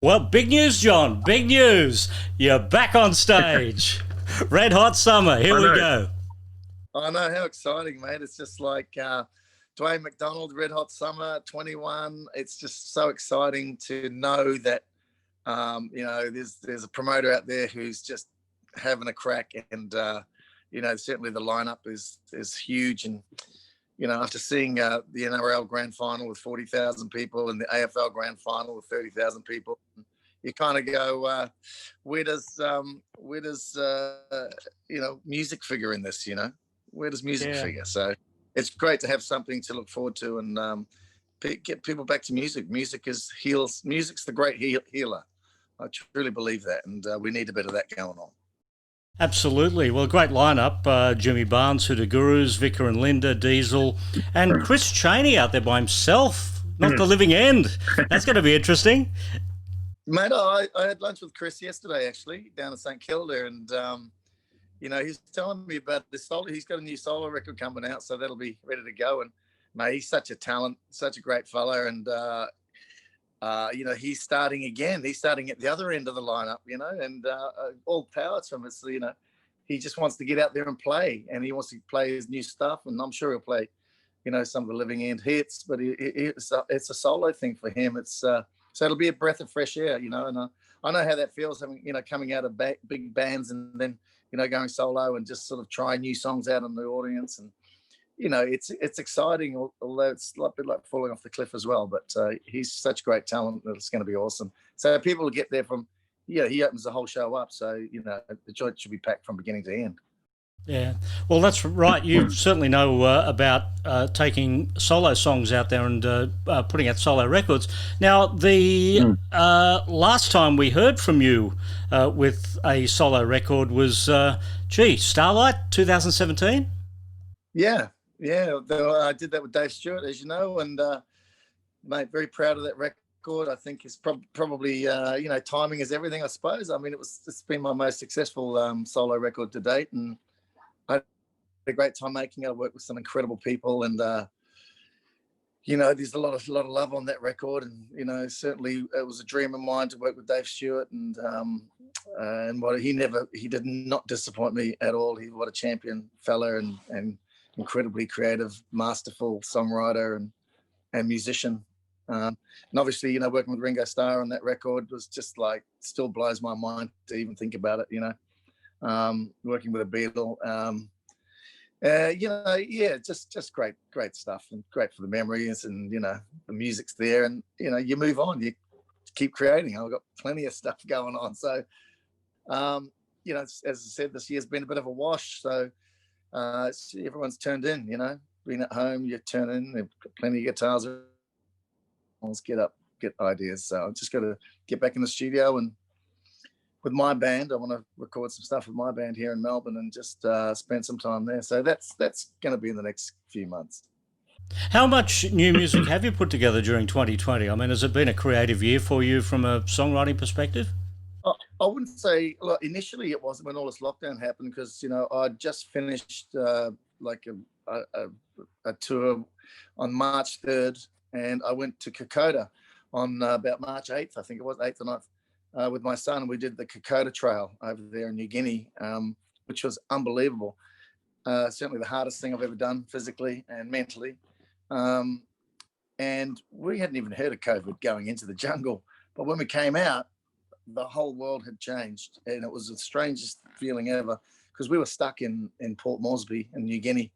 Well, big news, John. Big news. You're back on stage. Red Hot Summer. Here we go. I know, how exciting, mate. It's just like Duane McDonald, Red Hot Summer 21. It's just so exciting to know that, you know, there's a promoter out there who's just having a crack, and, you know, certainly the lineup is huge. And, you know, after seeing the NRL Grand Final with 40,000 people and the AFL Grand Final with 30,000 people, you kind of go, where does you know, music figure in this? You know, where does music figure? So it's great to have something to look forward to, and get people back to music. Music's the great healer. I truly believe that, and we need a bit of that going on. Absolutely. Well, great lineup. Jimmy Barnes, Hoodoo Gurus, Vicar and Linda, Diesel, and Chris Cheney out there by himself. Not the living end. That's going to be interesting. Mate, I had lunch with Chris yesterday, actually, down in St Kilda, and you know, he's telling me about this solo. He's got a new solo record coming out, so that'll be ready to go. And mate, he's such a talent, such a great fella, and you know, he's starting again. He's starting at the other end of the lineup, you know, and all power to him. It's, you know, he just wants to get out there and play, and he wants to play his new stuff, and I'm sure he'll play, you know, some of the living end hits. But it's a solo thing for him. It's so it'll be a breath of fresh air, you know, and I know how that feels, having, you know, coming out of big bands and then, you know, going solo and just sort of trying new songs out on the audience. And, you know, it's exciting, although it's a bit like falling off the cliff as well. But he's such great talent that it's going to be awesome. So people will get there from, yeah, he opens the whole show up. So, you know, the joint should be packed from beginning to end. Yeah, well, that's right. You certainly know about taking solo songs out there and putting out solo records. Now, the last time we heard from you with a solo record was, Starlight, 2017? Yeah. I did that with Dave Stewart, as you know, and, mate, very proud of that record. I think it's probably, you know, timing is everything, I suppose. I mean, it's been my most successful solo record to date, and I had a great time making it. I worked with some incredible people, and you know, there's a lot of love on that record. And you know, certainly it was a dream of mine to work with Dave Stewart, and what he did not disappoint me at all. What a champion fella, and incredibly creative, masterful songwriter and musician. And obviously, you know, working with Ringo Starr on that record was just like, still blows my mind to even think about it, you know. Working with a Beatle, you know, yeah, just great stuff, and great for the memories, and you know, the music's there, and you know, you move on, you keep creating. I've got plenty of stuff going on, so you know, as I said, this year's been a bit of a wash, so everyone's turned in, you know, being at home, you turn in, they've got plenty of guitars, let's get ideas. So I've just got to get back in the studio, and with my band, I want to record some stuff with my band here in Melbourne, and just spend some time there. So that's going to be in the next few months. How much new music have you put together during 2020? I mean, has it been a creative year for you from a songwriting perspective? I wouldn't say, look, initially it wasn't when all this lockdown happened, because, you know, I just finished like a tour on March 3rd, and I went to Kokoda on about March 8th, I think it was 8th or 9th. With my son, we did the Kokoda Trail over there in New Guinea, which was unbelievable. Certainly the hardest thing I've ever done physically and mentally. And we hadn't even heard of COVID going into the jungle. But when we came out, the whole world had changed. And it was the strangest feeling ever, because we were stuck in Port Moresby in New Guinea.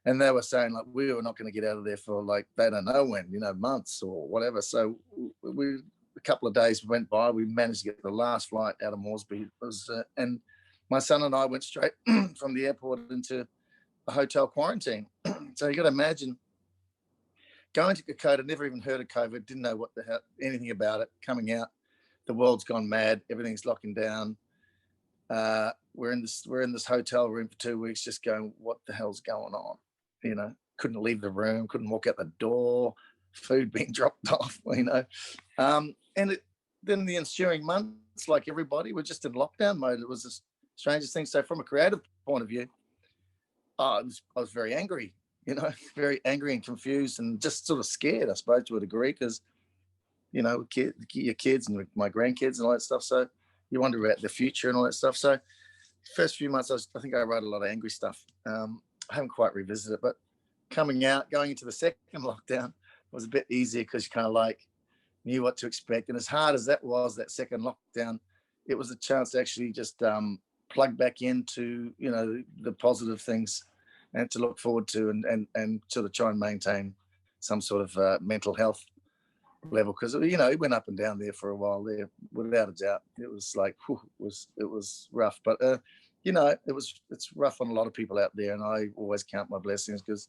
And they were saying, like, we were not going to get out of there for, like, they don't know when, you know, months or whatever. So a couple of days went by, we managed to get the last flight out of Moresby. It was, and my son and I went straight from the airport into a hotel quarantine. So you got to imagine going to Kokoda, never even heard of COVID, didn't know what the hell, anything about it. Coming out, the world's gone mad, everything's locking down. We're in this hotel room for 2 weeks, just going, what the hell's going on? You know, couldn't leave the room, couldn't walk out the door, food being dropped off, you know. And then the ensuing months, like everybody, we're just in lockdown mode. It was the strangest thing. So from a creative point of view, I was very angry, very angry and confused and just sort of scared, I suppose, to a degree, because, your kids and my grandkids and all that stuff. So you wonder about the future and all that stuff. So first few months, I think I wrote a lot of angry stuff. I haven't quite revisited it, but going into the second lockdown was a bit easier because you kind of knew what to expect. And as hard as that was, that second lockdown, it was a chance to actually just plug back into, the positive things and to look forward to and sort of try and maintain some sort of mental health level, because it went up and down there for a while there, without a doubt. It was like, it was rough, but it's rough on a lot of people out there, and I always count my blessings because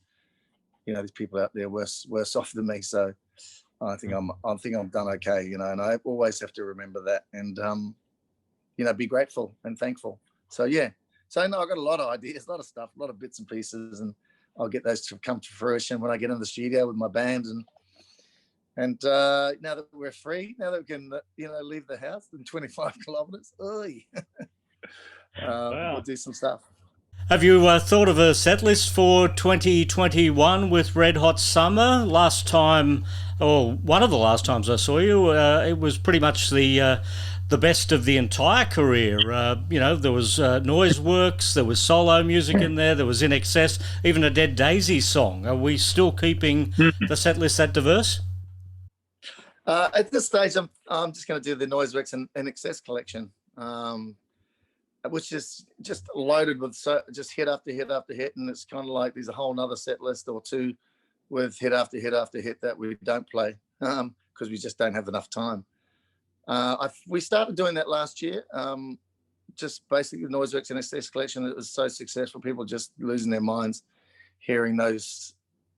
these people out there worse off than me. So I think I'm done okay, and I always have to remember that and be grateful and thankful. So yeah, I've got a lot of ideas, a lot of stuff, a lot of bits and pieces, and I'll get those to come to fruition when I get in the studio with my band. And now that we're free, now that we can, leave the house in 25 kilometres, Wow. We'll do some stuff. Have you thought of a set list for 2021 with Red Hot Summer? Last time, or one of the last times I saw you, it was pretty much the best of the entire career. There was Noiseworks, there was solo music in there was INXS, even a Dead Daisy song. Are we still keeping the set list that diverse? At this stage, I'm just going to do the Noiseworks and INXS collection, which is just loaded with just hit after hit after hit, and it's kind of like there's a whole nother set list or two with hit after hit after hit that we don't play because we just don't have enough time. We started doing that last year, just basically the Noiseworks and INXS collection. It was so successful, people just losing their minds hearing those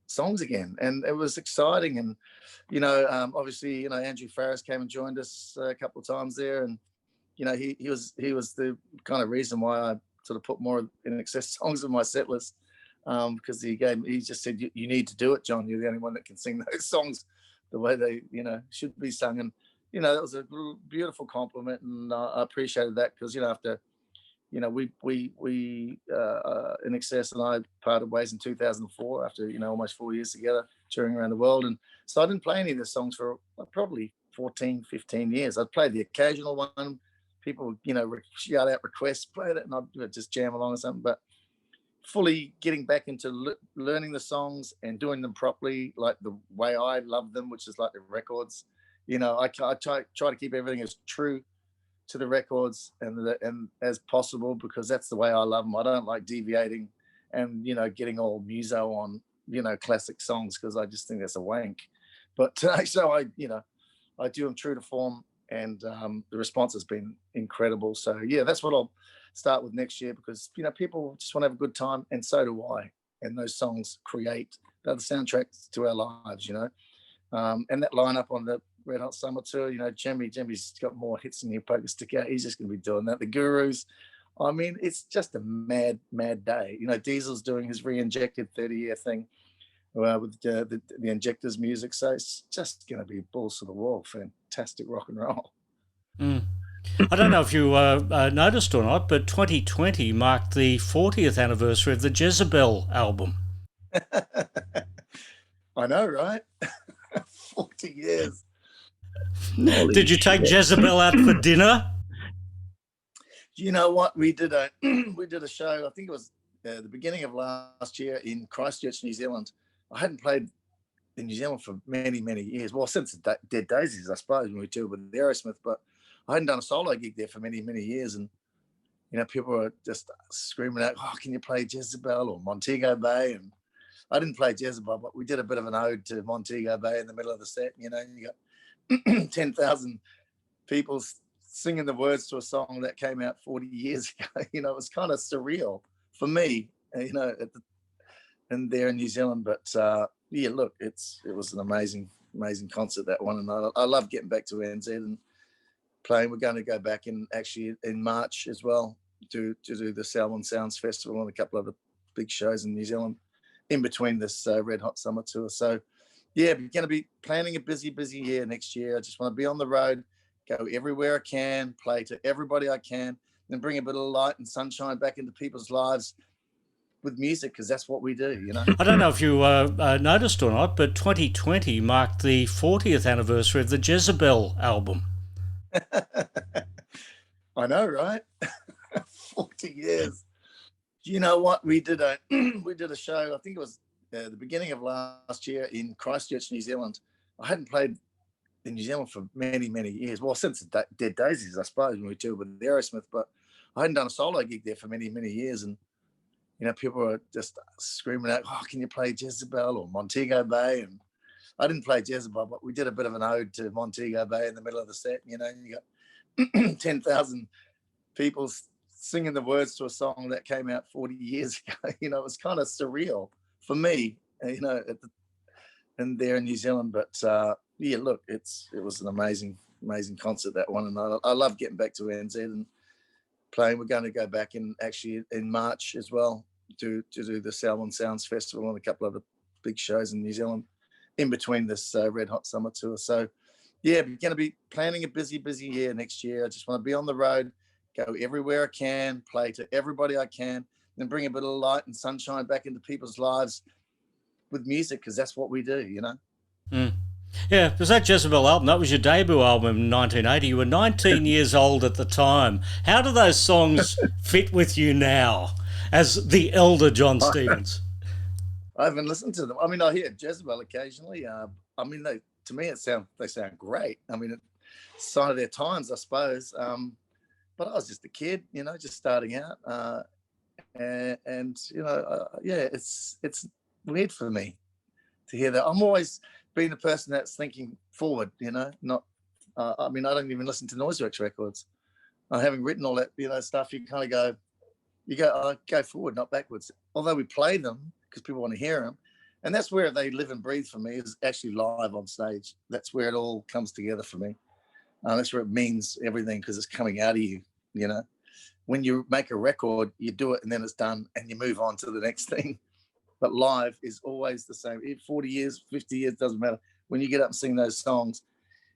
songs again, and it was exciting. And obviously Andrew Farris came and joined us a couple of times there, and he was the kind of reason why I sort of put more INXS songs in my set list, because he just said, you need to do it, John. You're the only one that can sing those songs the way they should be sung. And that was a beautiful compliment, and I appreciated that, because after we INXS and I parted ways in 2004 after almost 4 years together touring around the world, and so I didn't play any of the songs for probably 14, 15 years. I'd play the occasional one, people shout out requests, play it, and I'd just jam along or something. But fully getting back into learning the songs and doing them properly, like the way I love them, which is like the records. I try to keep everything as true to the records and as possible, because that's the way I love them. I don't like deviating and getting all muso on classic songs, because I just think that's a wank. But so I do them true to form, and the response has been incredible. So yeah, that's what I'll start with next year, because people just want to have a good time, and so do I. And those songs they're the soundtracks to our lives, and that lineup on the Red Hot Summer tour, Jimmy's got more hits than you poke a stick out. He's just going to be doing that. The Gurus, I mean, it's just a mad day. Diesel's doing his re-injected 30-year thing with the Injectors music. So it's just going to be balls to the wall, fantastic rock and roll. I don't know if you noticed or not, but 2020 marked the 40th anniversary of the Jezebel album. I know, right? 40 years. Did you take Jezebel out for dinner? You know what? We did a show, I think it was the beginning of last year in Christchurch, New Zealand. I hadn't played in New Zealand for many, many years. Well, since Dead Daisies, I suppose, when we toured with Aerosmith, but I hadn't done a solo gig there for many, many years. And, people were just screaming out, oh, can you play Jezebel or Montego Bay? And I didn't play Jezebel, but we did a bit of an ode to Montego Bay in the middle of the set. You got 10,000 people singing the words to a song that came out 40 years ago. It was kind of surreal for me, and there in New Zealand. But yeah, look, it was an amazing concert, that one. And I love getting back to NZ and playing. We're going to go back in March as well to do the Selwyn Sounds Festival and a couple of other big shows in New Zealand in between this Red Hot Summer tour. So yeah, we're going to be planning a busy year next year. I just want to be on the road, go everywhere I can, play to everybody I can, and bring a bit of light and sunshine back into people's lives. with music because that's what we do, you know. I don't know if you noticed or not, but 2020 marked the 40th anniversary of the Jezebel album. I know, right? 40 years. You know what? We did a show. I think it was the beginning of last year in Christchurch, New Zealand. I hadn't played in New Zealand for many, many years. Well, since the Dead Daisies, I suppose, when we toured with Aerosmith. But I hadn't done a solo gig there for many, many years. And you know, people were just screaming out, "Oh, can you play Jezebel or Montego Bay?" And I didn't play Jezebel, but we did a bit of an ode to Montego Bay in the middle of the set. You know, you got 10,000 people singing the words to a song that came out 40 years ago. You know, it was kind of surreal for me, you know, and there in New Zealand. But yeah, look, it was an amazing concert, that one. And I love getting back to NZ and playing. We're going to go back in March as well to do the Selwyn Sounds Festival and a couple of the big shows in New Zealand in between this Red Hot Summer Tour. So yeah, we're going to be planning a busy year next year. I just want to be on the road, go everywhere I can, play to everybody I can, and bring a bit of light and sunshine back into people's lives with music, because that's what we do, you know. Yeah, because that Jezebel album, that was your debut album in 1980. You were 19 years old at the time. How do those songs fit with you now as the elder Jon Stevens? I haven't listened to them. I mean, I hear Jezebel occasionally. I mean, to me, they sound great. I mean, it's a sign of their times, I suppose. But I was just a kid, you know, just starting out. And you know, yeah, it's weird for me to hear that. I'm always being the person that's thinking forward, you know, not, I mean, I don't even listen to Noiseworks records. Having written all that, you know, stuff, you kind of go forward, not backwards. Although we play them because people want to hear them. And that's where they live and breathe for me, is actually live on stage. That's where it all comes together for me. That's where it means everything, because it's coming out of you, you know. When you make a record, you do it and then it's done and you move on to the next thing. But live is always the same. 40 years, 50 years, doesn't matter. When you get up and sing those songs,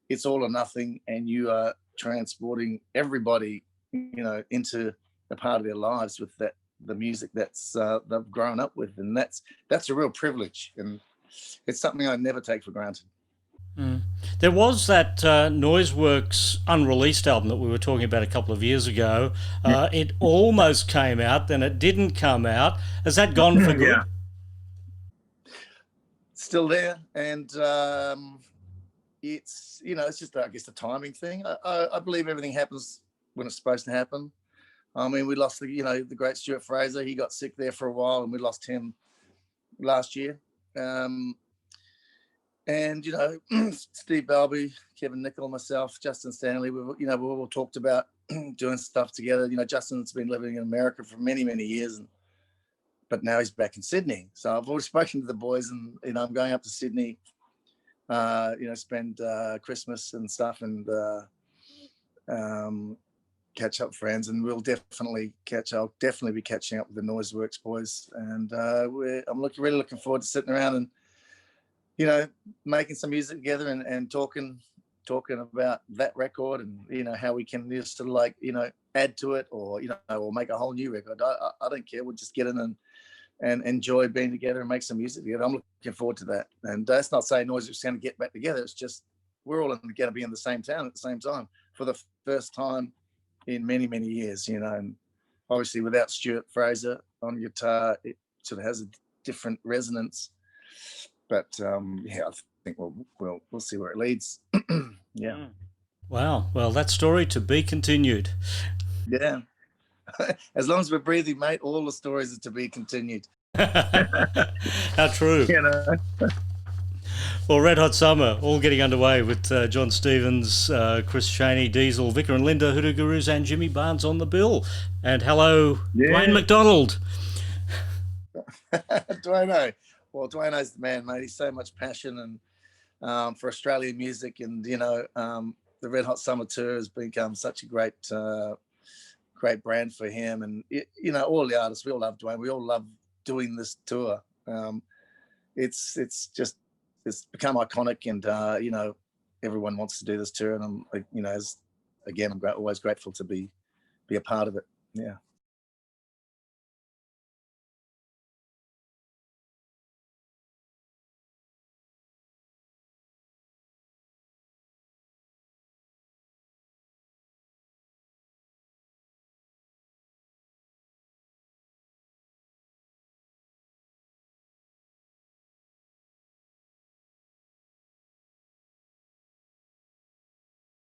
it's all or nothing, and you are transporting everybody, you know, into a part of their lives with the music that's they've grown up with, and that's a real privilege, and it's something I never take for granted. There was that Noiseworks unreleased album that we were talking about a couple of years ago. It almost came out, then it didn't come out. Has that gone for good? Yeah. Still there, and it's, you know, it's just, I guess, the timing thing. I believe everything happens when it's supposed to happen. I mean, we lost the great Stuart Fraser. He got sick there for a while, and we lost him last year. And, you know, Steve Balby, Kevin Nicol, myself, Justin Stanley, we've all talked about doing stuff together. You know, Justin's been living in America for many, many years, but now he's back in Sydney. So I've already spoken to the boys, and, you know, I'm going up to Sydney, you know, spend Christmas and stuff, and catch up with friends, and we'll definitely I'll definitely be catching up with the Noiseworks boys, and I'm really looking forward to sitting around and, you know, making some music together and talking about that record, and, you know, how we can just sort of, like, you know, add to it, or, you know, or make a whole new record. I don't care. We'll just get in and enjoy being together and make some music together. I'm looking forward to that. And that's not saying Noiseworks is going to get back together. It's just we're all going to be in the same town at the same time for the first time in many, many years, you know. And obviously without Stuart Fraser on guitar, it sort of has a different resonance. But yeah, I think we'll see where it leads. Yeah. Wow. Well, that story to be continued. Yeah. As long as we're breathing, mate, all the stories are to be continued. How true. You know. Well, Red Hot Summer, all getting underway with Jon Stevens, Chris Cheney, Diesel, Vicar and Linda, Hoodoo Gurus, and Jimmy Barnes on the bill. And hello, yeah. Duane McDonald. Duane. Well, Duane's the man, mate. He's so much passion and for Australian music, and, you know, the Red Hot Summer Tour has become such a great brand for him. And, you know, all the artists, we all love Duane. We all love doing this tour. It's become iconic, and you know, everyone wants to do this tour, and I'm, you know, I'm always grateful to be a part of it. Yeah.